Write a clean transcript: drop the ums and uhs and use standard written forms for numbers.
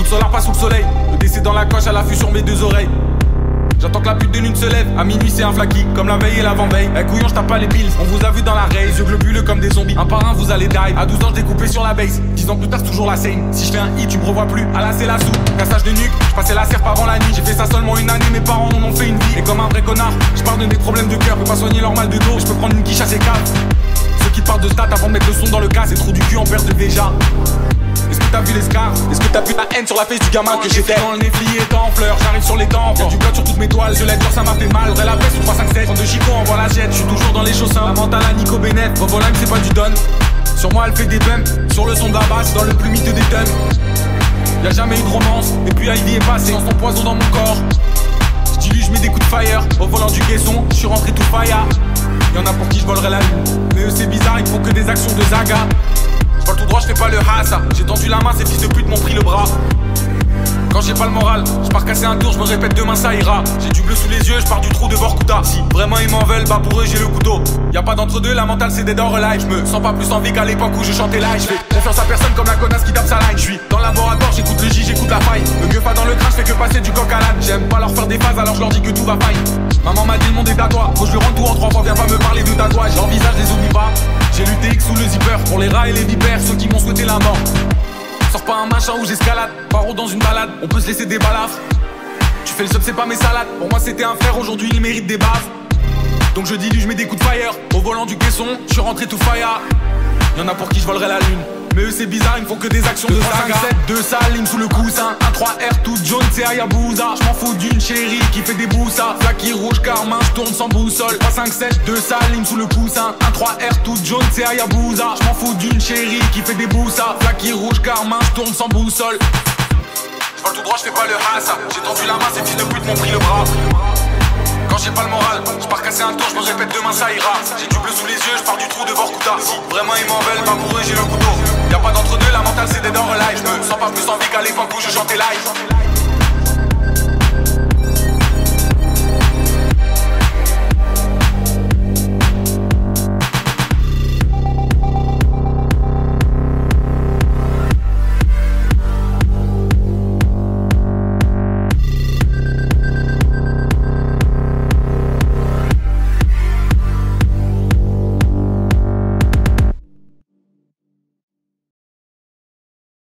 de solar pas sous le soleil. Le décès dans la coche à l'affût sur mes deux oreilles. J'attends que la pute de lune se lève, à minuit c'est un flaki, comme la veille et l'avant-veille. Eh couillon, j'tape pas les pills, on vous a vu dans la race, yeux globuleux comme des zombies. Un par un vous allez dive, à 12 ans j'découpé sur la base. 10 ans plus tard c'est toujours la same, si je fais un hit tu me revois plus. Ah là c'est la soupe, cassage de nuque, j'passais la serpe avant la nuit. J'ai fait ça seulement une année, mes parents en ont fait une vie. Et comme un vrai connard, j'pardonne des problèmes de cœur, peux pas soigner leur mal de dos, j'peux prendre une quiche à ses caves. Ceux qui partent de stats avant de mettre le son dans le cas, c'est trou du cul en perte déjà. Est-ce que t'as vu les scars? Est-ce que t'as vu la haine sur la face du gamin que j'étais? Dans le nez plié, en fleurs, j'arrive sur les tempes. Y'a du code sur toutes mes toiles, je l'ai dur, ça m'a fait mal. Vrai la baisse ou 357, de Chico envoie la jette. J'suis toujours dans les chaussins, la mentale à Nico Bennett. Bobolime c'est pas du don. Sur moi elle fait des bumps, sur le son de la basse, dans le plus miteux des tonnes. Y'a jamais eu de romance, et puis Ivy est passé, sans son poison dans mon corps. J'dilue, j'mets des coups de fire, au volant du caisson, j'suis rentré tout fire. Y'en a pour qui j'volerai la lune, mais eux c'est bizarre, ils font que des actions de Zaga. J'vole tout droit, j'fais pas le hassa. J'ai tendu la main, ces fils de pute m'ont pris le bras. Quand j'ai pas le moral, j'pars casser un tour, j'me répète demain ça ira. J'ai du bleu sous les yeux, j'pars du trou de Vorkuta. Si vraiment ils m'en veulent, bah pour eux j'ai le couteau. Y'a pas d'entre deux, la mentale c'est dead or alive. J'me sens pas plus en vie qu'à l'époque où je chantais live. J'fais confiance à personne comme la connasse qui tape sa line. J'suis dans le laboratoire, j'écoute le J, j'écoute la faille. Me gueule pas dans le crash, fais que passer du coq à l'âne. J'aime pas leur faire des phases alors j'leur dis que tout va faille. Maman m'a dit le monde est à toi, faut que je lui rende tout en 3 fois, viens pas me parler de tatouage. J'envisage, les oublie pas. J'ai l'UTX sous le zipper pour les rats et les vipères, ceux qui m'ont souhaité la mort. Sors pas un machin où j'escalade, paro dans une balade, on peut se laisser des balafres. Tu fais le sub, c'est pas mes salades, pour moi c'était un frère, aujourd'hui il mérite des baves. Donc je dilue, je mets des coups de fire, au volant du caisson, je suis rentré tout fire. Y'en a pour qui je volerai la lune, mais eux c'est bizarre, ils me font que des actions de saga. 2 salim sous le coussin, 1-3R toute jaune, c'est Hayabusa. J'm'en fous d'une chérie qui fait des boussas. Flaky rouge, carmin, j'tourne sans boussole. 3-5-7, 2 salim sous le coussin, 1-3R toute jaune, c'est Hayabusa. J'm'en fous d'une chérie qui fait des boussas. Flaky rouge, carmin, j'tourne sans boussole. J'vole tout droit, j'fais pas le hassa. J'ai tendu la main, ces fils de pute m'ont pris le bras. Quand j'ai pas le moral, j'pars casser un tour, j'me répète demain ça ira. J'ai du bleu sous les yeux, j'pars du trou de Vorkuta. Si vraiment ils m'en veulent, bah pour eux j'ai le couteau. Y'a pas d'entre deux, la mentale c'est des